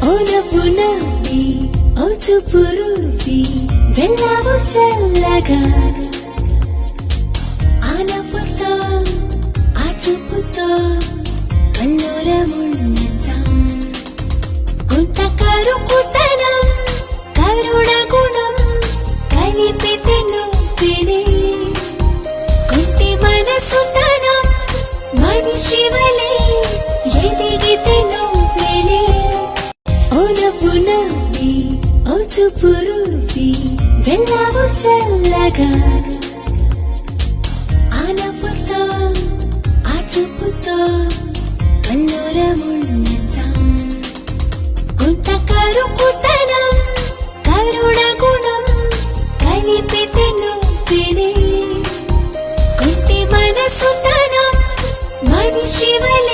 నవ్వు నవ్వి ఓ చూపు రూపి వెళ్ళావు చల్లగా ఆ నవ్వుతో ఆ చూపుతో కల్లోలమున్నతం కొంత కరుకుతనం కరుణ గుణం కలిపితే నువ్వెనే కొంటి మనసుతనం మనిషి వలె ఎదిగితే నువ్వెనే ఓ నవ్వు నవ్వి ఓ చూపు రూపి వెళ్ళావు చల్లగా ఆ నవ్వుతో ఆ చూపుతో కల్లోలమున్నతం కొంత కరుకుతనం కరుణ గుణం కలిపితే నువ్వెనే కొంటి మనసుతనం మనిషి వలె